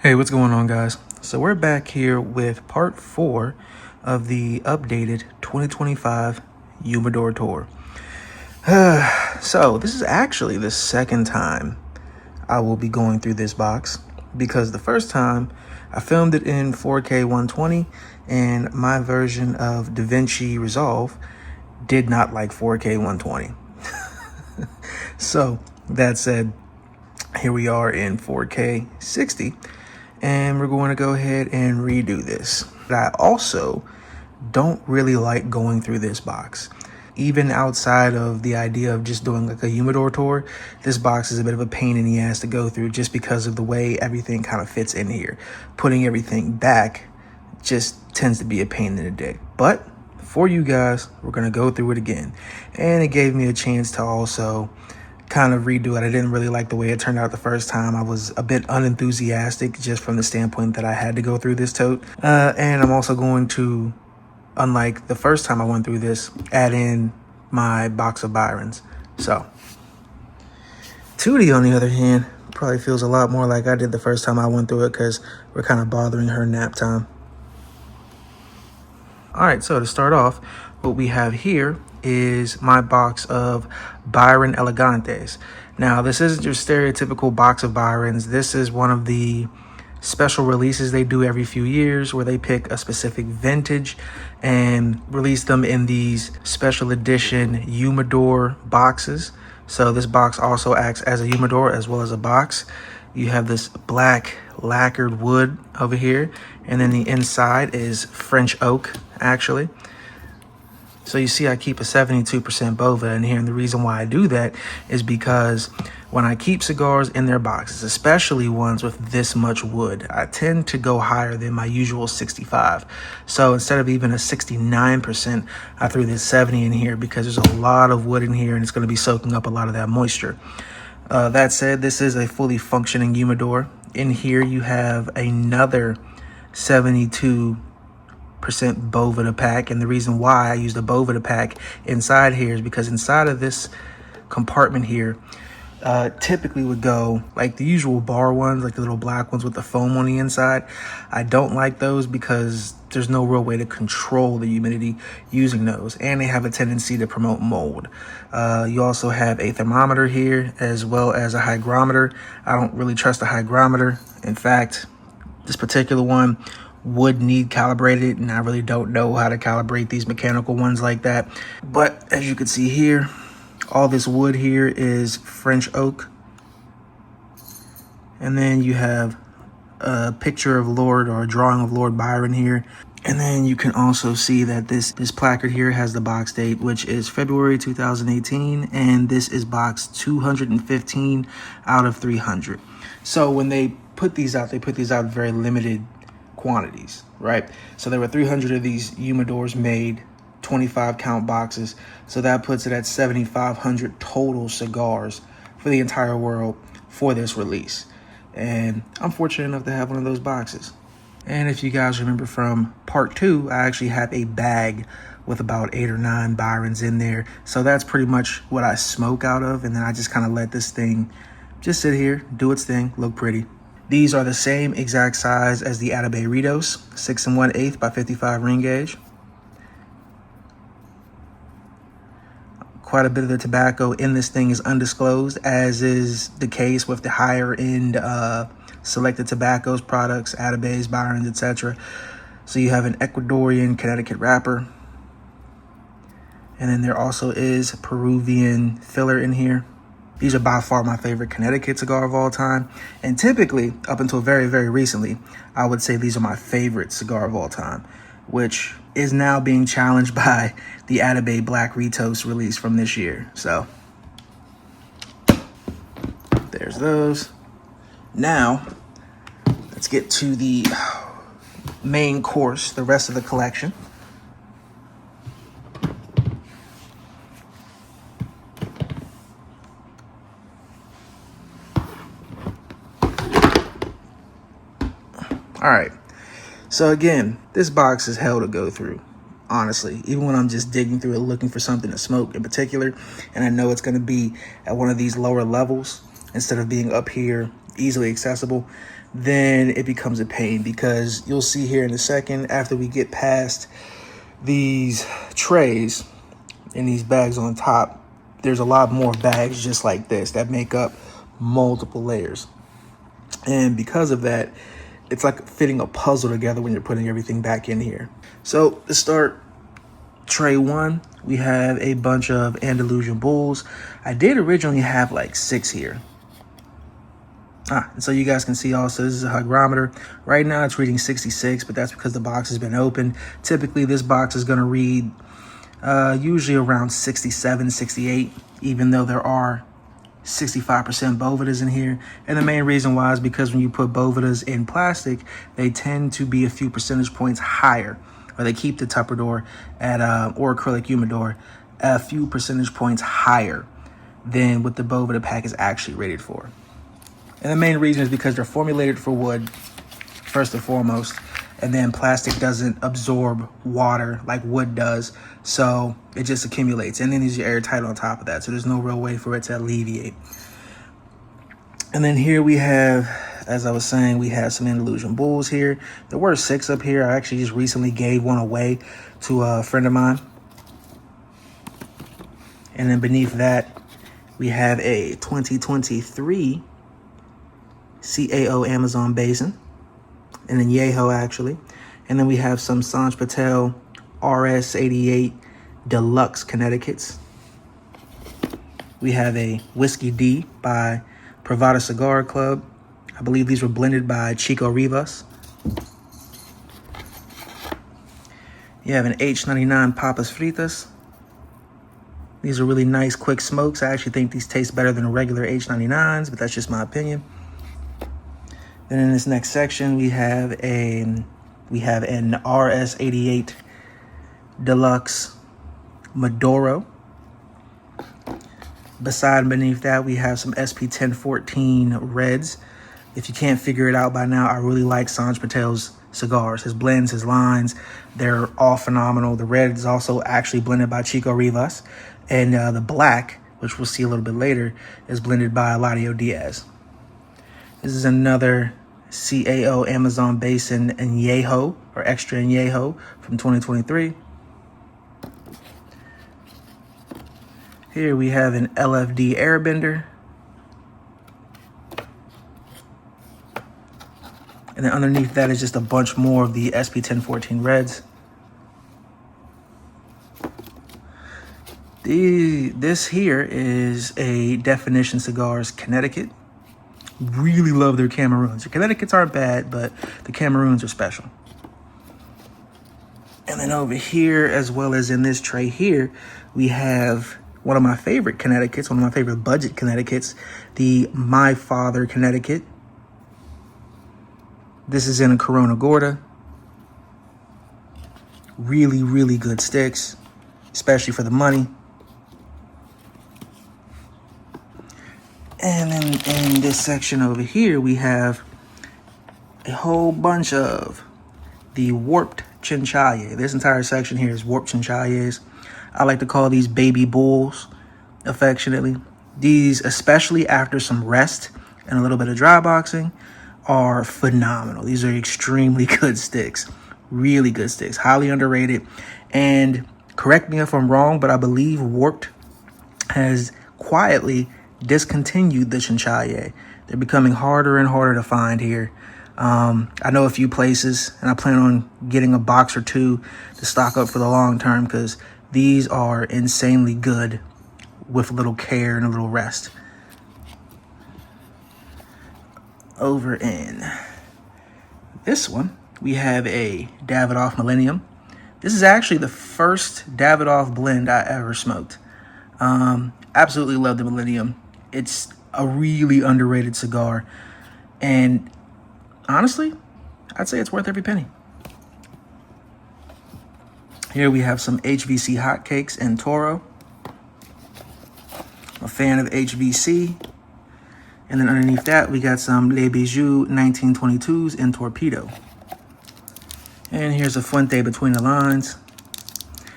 Hey, what's going on, guys? So we're back here with part 4 of the updated 2025 Humidor tour. So this is actually the second time I will be going through this box, because the first time I filmed it in 4K 120 and my version of DaVinci Resolve did not like 4K 120. So that said, here we are in 4K 60, and we're going to go ahead and redo this. But I also don't really like going through this box. Even outside of the idea of just doing like a humidor tour, this box is a bit of a pain in the ass to go through just because of the way everything kind of fits in here. Putting everything back just tends to be a pain in the dick. But for you guys, we're going to go through it again. And it gave me a chance to also kind of redo it. I didn't really like the way it turned out the first time. I was a bit unenthusiastic just from the standpoint that I had to go through this tote. And I'm also going to, unlike the first time I went through this, add in my box of Byrons. So Tootie, on the other hand, probably feels a lot more like I did the first time I went through it, because we're kind of bothering her nap time. All right, so to start off, what we have here is my box of Byron Elegantes. Now, this isn't your stereotypical box of Byrons. This is one of the special releases they do every few years, where they pick a specific vintage and release them in these special edition humidor boxes. So this box also acts as a humidor as well as a box. You have this black lacquered wood over here, and then the inside is French oak, actually. So you see I keep a 72% Bova in here, and the reason why I do that is because when I keep cigars in their boxes, especially ones with this much wood, I tend to go higher than my usual 65. So instead of even a 69%, I threw this 70 in here because there's a lot of wood in here and it's going to be soaking up a lot of that moisture. That said, this is a fully functioning humidor. In here you have another 72% Bova to pack, and the reason why I use the Bova to pack inside here is because inside of this compartment here typically would go like the usual bar ones, like the little black ones with the foam on the inside. I don't like those because there's no real way to control the humidity using those, and they have a tendency to promote mold. You also have a thermometer here as well as a hygrometer. I don't really trust the hygrometer. In fact, this particular one would need calibrated, and I really don't know how to calibrate these mechanical ones like that. But as you can see here, all this wood here is French oak. And then you have a picture of Lord, or a drawing of Lord Byron here. And then you can also see that this placard here has the box date, which is February 2018. And this is box 215 out of 300. So when they put these out, they put these out in very limited quantities, right? So there were 300 of these humidors made, 25 count boxes. So that puts it at 7,500 total cigars for the entire world for this release. And I'm fortunate enough to have one of those boxes. And if you guys remember from part 2, I actually have a bag with about 8 or 9 Byrons in there. So that's pretty much what I smoke out of. And then I just kind of let this thing just sit here, do its thing, look pretty. These are the same exact size as the Atabey Ritos, 6 1/8 by 55 ring gauge. Quite a bit of the tobacco in this thing is undisclosed, as is the case with the higher end selected tobaccos products, Atabeys, Byrons, etc. So you have an Ecuadorian Connecticut wrapper. And then there also is Peruvian filler in here. These are by far my favorite Connecticut cigar of all time. And typically, up until very, very recently, I would say these are my favorite cigar of all time, which is now being challenged by the Atabey Black Ritos release from this year. So there's those. Now, let's get to the main course, the rest of the collection. All right, so again, this box is hell to go through, honestly. Even when I'm just digging through it, looking for something to smoke in particular, and I know it's going to be at one of these lower levels instead of being up here easily accessible, then it becomes a pain, because you'll see here in a second, after we get past these trays and these bags on top, there's a lot more bags just like this that make up multiple layers. And because of that, it's like fitting a puzzle together when you're putting everything back in here. So to start tray 1, we have a bunch of Andalusian Bulls. I did originally have like 6 here. And so you guys can see also, this is a hygrometer. Right now it's reading 66, but that's because the box has been opened. Typically this box is gonna read usually around 67, 68, even though there are 65% Bovedas in here. And the main reason why is because when you put Bovedas in plastic, they tend to be a few percentage points higher, or they keep the Tupperware at or acrylic humidor a few percentage points higher than what the Boveda pack is actually rated for. And the main reason is because they're formulated for wood, first and foremost, and then plastic doesn't absorb water like wood does, so it just accumulates. And then these are airtight on top of that, so there's no real way for it to alleviate. And then here we have, as I was saying, we have some Andalusian Bulls here. There were 6 up here. I actually just recently gave one away to a friend of mine. And then beneath that, we have a 2023 CAO Amazon Basin, and then Yeho actually. And then we have some Sanj Patel RS88 Deluxe Connecticut's. We have a Whiskey D by Privada Cigar Club. I believe these were blended by Chico Rivas. You have an H99 Papas Fritas. These are really nice quick smokes. I actually think these taste better than regular H99s, but that's just my opinion. Then in this next section, we have an RS88 Deluxe Maduro. Beside and beneath that, we have some SP1014 Reds. If you can't figure it out by now, I really like Sanj Patel's cigars. His blends, his lines, they're all phenomenal. The red is also actually blended by Chico Rivas. And the black, which we'll see a little bit later, is blended by Eladio Diaz. This is another CAO Amazon Basin Añejo, or Extra Añejo, from 2023. Here we have an LFD Airbender. And then underneath that is just a bunch more of the SP1014 Reds. This here is a Definition Cigars Connecticut. Really love their Cameroons. The Connecticut's aren't bad, but the Cameroons are special. And then over here, as well as in this tray here, we have one of my favorite Connecticut's, one of my favorite budget Connecticut's, the My Father Connecticut. This is in a Corona Gorda. Really, really good sticks, especially for the money. And then in this section over here, we have a whole bunch of the warped chinchalle. This entire section here is warped chinchales. I like to call these baby bulls affectionately. These, especially after some rest and a little bit of dry boxing, are phenomenal. These are extremely good sticks. Really good sticks. Highly underrated. And correct me if I'm wrong, but I believe Warped has quietly discontinued the chinchalle. They're becoming harder and harder to find here. I know a few places, and I plan on getting a box or two to stock up for the long term, because these are insanely good with a little care and a little rest. Over in this one, we have a Davidoff Millennium. This is actually the first Davidoff blend I ever smoked. Absolutely love the Millennium. It's a really underrated cigar, and honestly, I'd say it's worth every penny. Here we have some HVC hotcakes and Toro. I'm a fan of HVC. And then underneath that, we got some Les Bijoux 1922s in Torpedo. And here's a Fuente Between the Lines.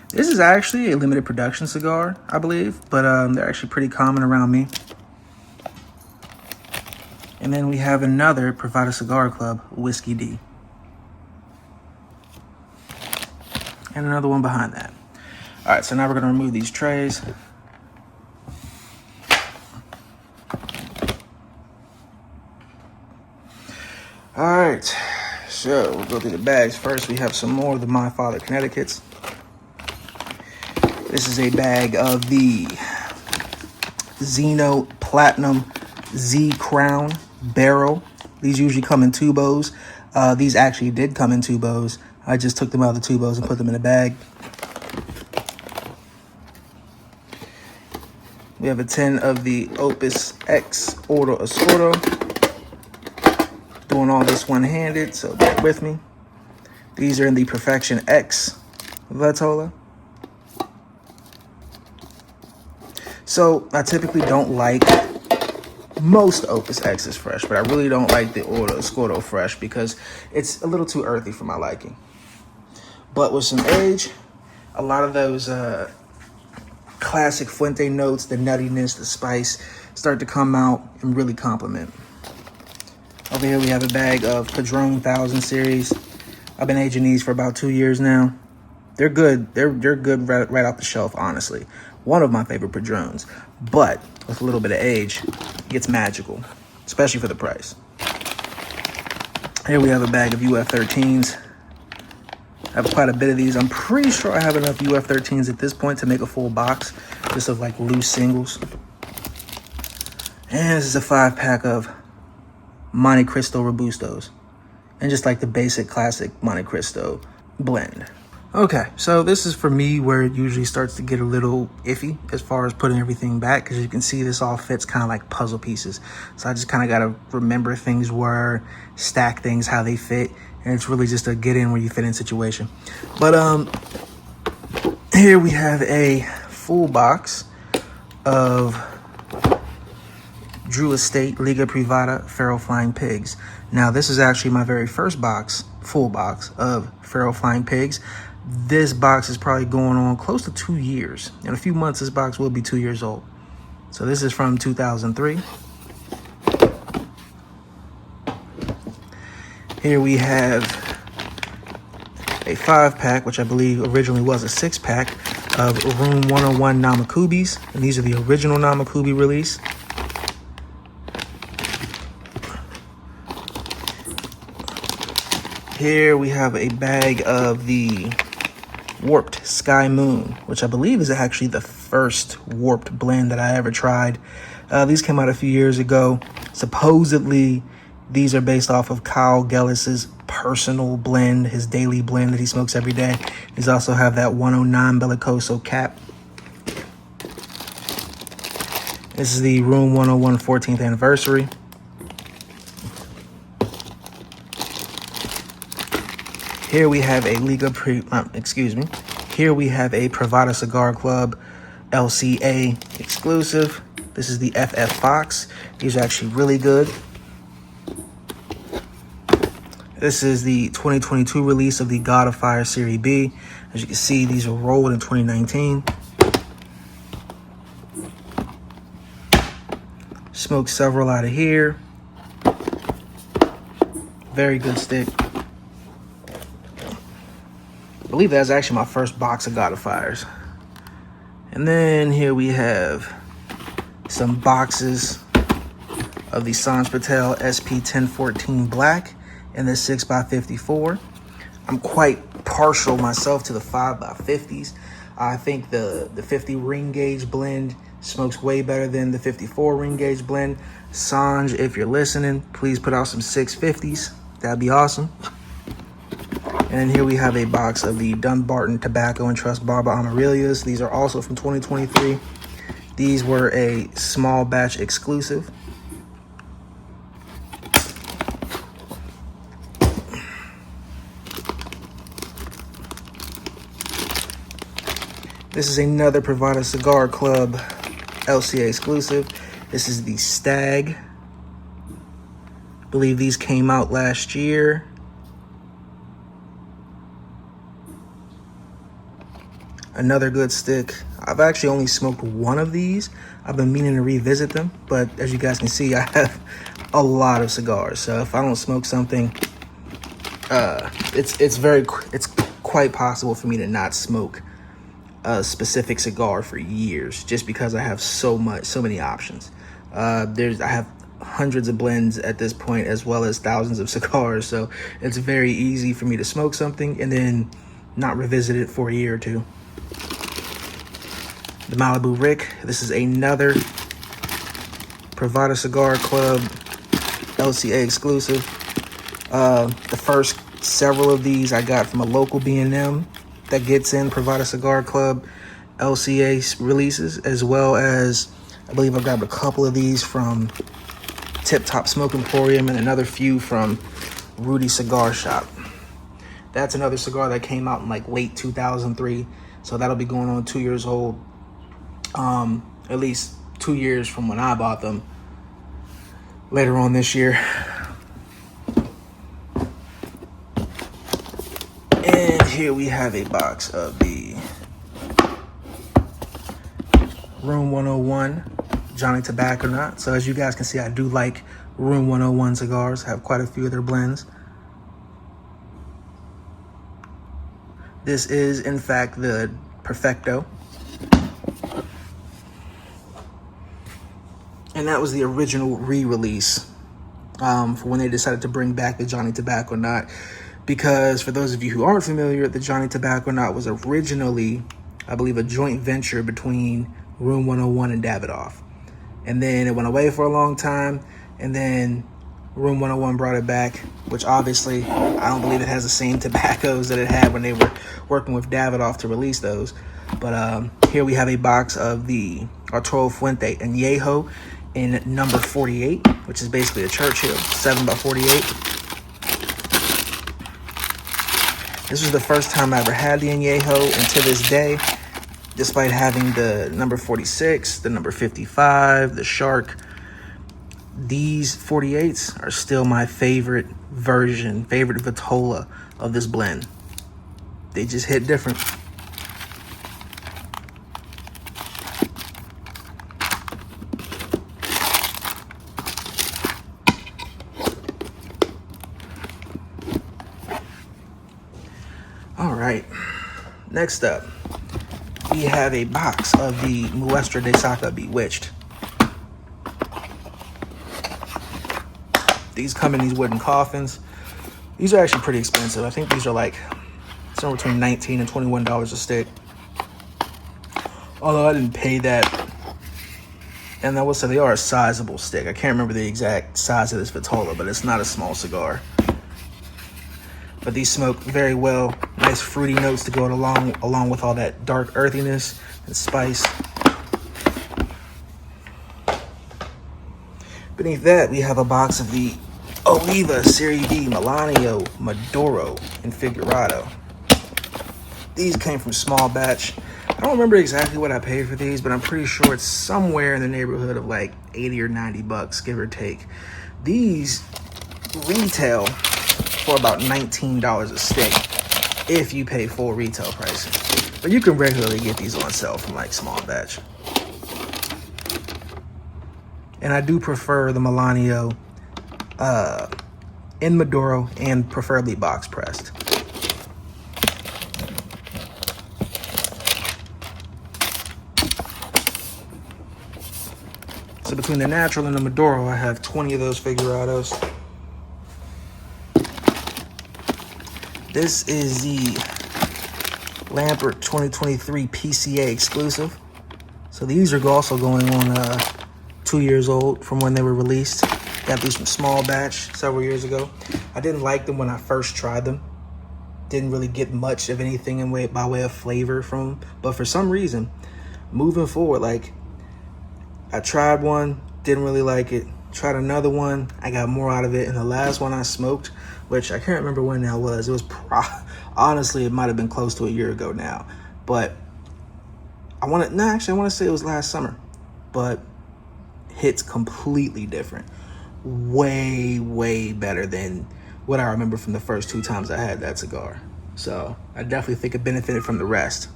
This is actually a limited production cigar, I believe, but they're actually pretty common around me. And then we have another Privada Cigar Club Whiskey D. And another one behind that. All right, so now we're gonna remove these trays. All right, so we'll go through the bags first. We have some more of the My Father Connecticut's. This is a bag of the Zeno Platinum Z Crown Barrel. These usually come in tubos. These actually did come in tubos. I just took them out of the tubos and put them in a bag. We have a 10 of the Opus X Ordo Ascordo. Doing all this one-handed, so bear with me. These are in the Perfection X Vitola. So I typically don't like most Opus X's fresh, but I really don't like the Ordo Ascordo fresh because it's a little too earthy for my liking. But with some age, a lot of those classic Fuente notes, the nuttiness, the spice, start to come out and really complement. Over here we have a bag of Padron 1000 series. I've been aging these for about 2 years now. They're good. They're good right off the shelf, honestly. One of my favorite Padrones, but with a little bit of age, it gets magical, especially for the price. Here we have a bag of UF13s. I have quite a bit of these. I'm pretty sure I have enough UF13s at this point to make a full box, just of like loose singles. And this is a 5-pack of Monte Cristo Robustos, and just like the basic classic Monte Cristo blend. Okay, so this is for me where it usually starts to get a little iffy as far as putting everything back, because you can see this all fits kind of like puzzle pieces. So I just kind of got to remember things where, stack things how they fit, and it's really just a get in where you fit in situation. But here we have a full box of Drew Estate Liga Privada Feral Flying Pigs. Now this is actually my very first box, full box of Feral Flying Pigs. This box is probably going on close to 2 years. In a few months, this box will be 2 years old. So this is from 2003. Here we have a 5-pack, which I believe originally was a 6-pack of Room 101 Namakubis. And these are the original Namakubi release. Here we have a bag of the Warped Sky Moon, which I believe is actually the first warped blend that I ever tried. These came out a few years ago. Supposedly, these are based off of Kyle Gellis's personal blend, his daily blend that he smokes every day. These also have that 109 Bellicoso cap. This is the Room 101 14th anniversary. Here we have a Here we have a Privada Cigar Club LCA exclusive. This is the FF Fox. These are actually really good. This is the 2022 release of the God of Fire Series B. As you can see, these were rolled in 2019. Smoked several out of here. Very good stick. I believe that's actually my first box of God of Fires. And then here we have some boxes of the Sanj Patel SP 1014 Black and the 6x54. I'm quite partial myself to the 5x50s. I think the 50 ring gauge blend smokes way better than the 54 ring gauge blend. Sanj, if you're listening, please put out some 650s. That'd be awesome. And here we have a box of the Dunbarton Tobacco and Trust Barba Amarelias. These are also from 2023. These were a small batch exclusive. This is another Privada Cigar Club LCA exclusive. This is the Stag. I believe these came out last year. another good stick. I've actually only smoked one of these. I've been meaning to revisit them, but as you guys can see, I have a lot of cigars. So if I don't smoke something, it's quite possible for me to not smoke a specific cigar for years, just because I have so many options. I have hundreds of blends at this point, as well as thousands of cigars, so it's very easy for me to smoke something and then not revisit it for a year or two. The Malibu Rick, this is another Privada Cigar Club LCA exclusive. The first several of these I got from a local B&M that gets in Privada Cigar Club LCA releases, as well as I believe I grabbed a couple of these from Tip Top Smoke Emporium and another few from Rudy Cigar Shop. That's another cigar that came out in like late 2003, so that'll be going on 2 years old. At least 2 years from when I bought them later on this year. And here we have a box of the Room 101 Johnny Tobacco Nut. So as you guys can see, I do like Room 101 cigars. I have quite a few of their blends. This is, in fact, the Perfecto. And that was the original re-release for when they decided to bring back the Johnny Tobacco Nut. Because for those of you who aren't familiar, the Johnny Tobacco Nut was originally, I believe, a joint venture between Room 101 and Davidoff. And then it went away for a long time, and then Room 101 brought it back, which obviously I don't believe it has the same tobaccos that it had when they were working with Davidoff to release those. But here we have a box of the Arturo Fuente Añejo in number 48, which is basically a Churchill 7x48. This was the first time I ever had the Añejo, and to this day, despite having the number 46, the number 55, the Shark, these 48s are still my favorite version, favorite Vitola of this blend. They just hit different. All right, next up, we have a box of the Muestra de Saca Bewitched. These come in these wooden coffins. These are actually pretty expensive. I think these are like somewhere between $19 and $21 a stick. Although I didn't pay that. And I will say they are a sizable stick. I can't remember the exact size of this Vitola, but it's not a small cigar. But these smoke very well. Nice fruity notes to go along with all that dark earthiness and spice. Beneath that, we have a box of the Oliva Serie D Melanio Maduro and Figurado. These came from small batch. I don't remember exactly what I paid for these, but I'm pretty sure it's somewhere in the neighborhood of like 80 or 90 bucks, give or take. These retail for about $19 a stick if you pay full retail prices. But you can regularly get these on sale from like small batch. And I do prefer the Melanio in Maduro and preferably box pressed. So between the natural and the Maduro, I have 20 of those Figurados. This is the Lampert 2023 PCA exclusive. So these are also going on 2 years old from when they were released. Got these from small batch several years ago. I didn't like them when I first tried them. Didn't really get much of anything by way of flavor from them. But for some reason, moving forward, like I tried one, didn't really like it. Tried another one, I got more out of it. And the last one I smoked, which I can't remember when that was. It was honestly, it might have been close to a year ago now. But I want to say it was last summer. But hits completely different. Way, way better than what I remember from the first 2 times I had that cigar. So I definitely think it benefited from the rest.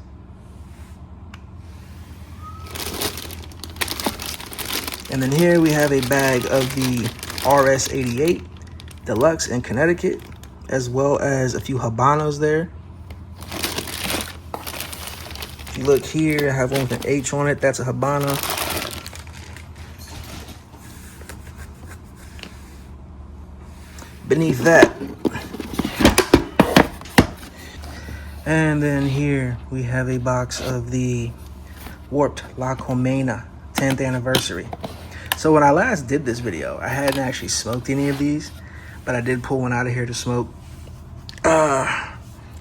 And then here we have a bag of the RS88 Deluxe in Connecticut, as well as a few Habanos there. If you look here, I have one with an H on it. That's a Habano. Beneath that, and then here we have a box of the Warped La Colmena 10th anniversary. So when I last did this video, I hadn't actually smoked any of these, but I did pull one out of here to smoke. And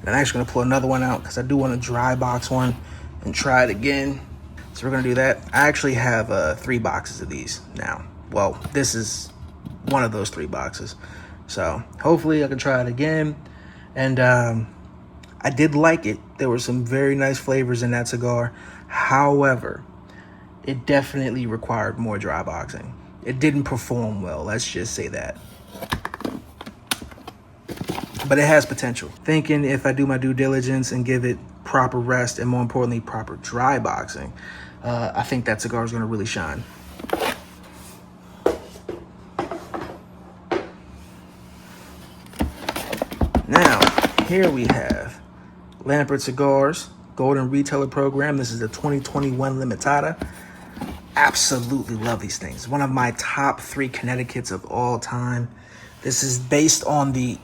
I'm actually gonna pull another one out because I do want to dry box one and try it again. So we're gonna do that. I actually have 3 boxes of these now. Well, this is one of those 3 boxes. So hopefully I can try it again. And I did like it. There were some very nice flavors in that cigar. However, it definitely required more dry boxing. It didn't perform well, let's just say that. But it has potential. Thinking if I do my due diligence and give it proper rest and more importantly, proper dry boxing, I think that cigar is gonna really shine. Now, here we have Lampert Cigars Golden Retailer Program. This is the 2021 Limitada. Absolutely love these things. One of my top 3 Connecticut's of all time. This is based on the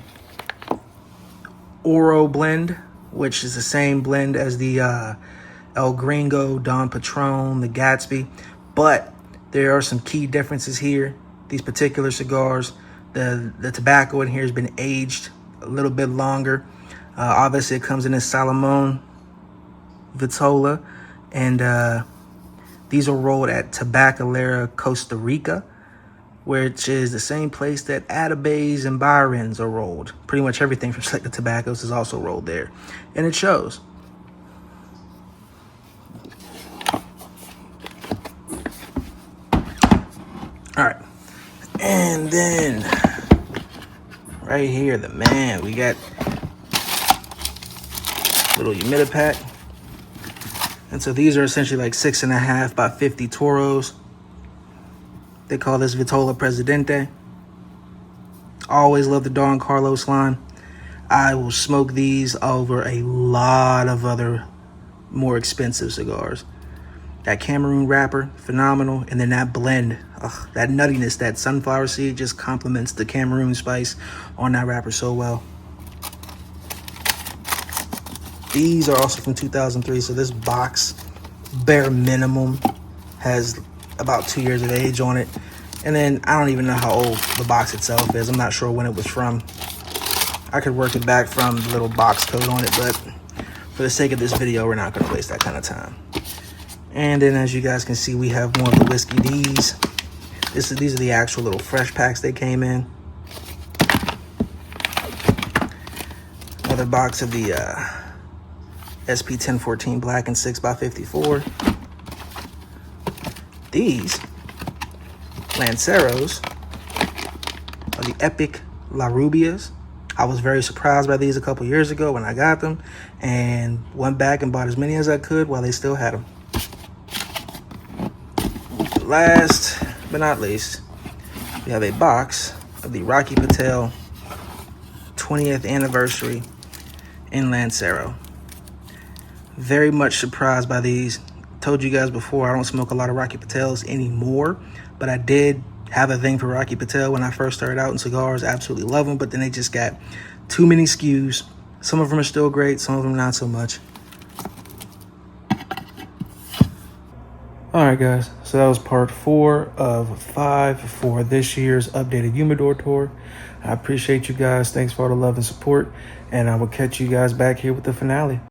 Oro blend, which is the same blend as the El Gringo, Don Patron, the Gatsby. But there are some key differences here. These particular cigars, the tobacco in here has been aged a little bit longer. Obviously it comes in a Salomon Vitola, and these are rolled at Tabacalera, Costa Rica, which is the same place that Atabays and Byrons are rolled. Pretty much everything from Selected Tobaccos is also rolled there, and it shows. All right, and then right here, the man, we got little Humidipack. And so these are essentially like 6.5 by 50 Toros. They call this Vitola Presidente. Always love the Don Carlos line. I will smoke these over a lot of other more expensive cigars. That Cameroon wrapper, phenomenal. And then that blend, that nuttiness, that sunflower seed just complements the Cameroon spice on that wrapper so well. These are also from 2003, so this box, bare minimum, has about 2 years of age on it. And then I don't even know how old the box itself is. I'm not sure when it was from. I could work it back from the little box code on it, but for the sake of this video, we're not gonna waste that kind of time. And then as you guys can see, we have more of the Whiskey D's. These are the actual little fresh packs they came in. Another box of the SP 1014 Black and 6x54. These Lanceros are the Epic La Rubias. I was very surprised by these a couple years ago when I got them, and went back and bought as many as I could while they still had them. Last but not least, we have a box of the Rocky Patel 20th anniversary in Lancero. Very much surprised by these. Told you guys before, I don't smoke a lot of Rocky Patels anymore, but I did have a thing for Rocky Patel when I first started out in cigars. Absolutely love them, but then they just got too many SKUs. Some of them are still great, some of them not so much. All right, guys, so that was part 4 of 5 for this year's updated Humidor tour. I appreciate you guys. Thanks for all the love and support, and I will catch you guys back here with the finale.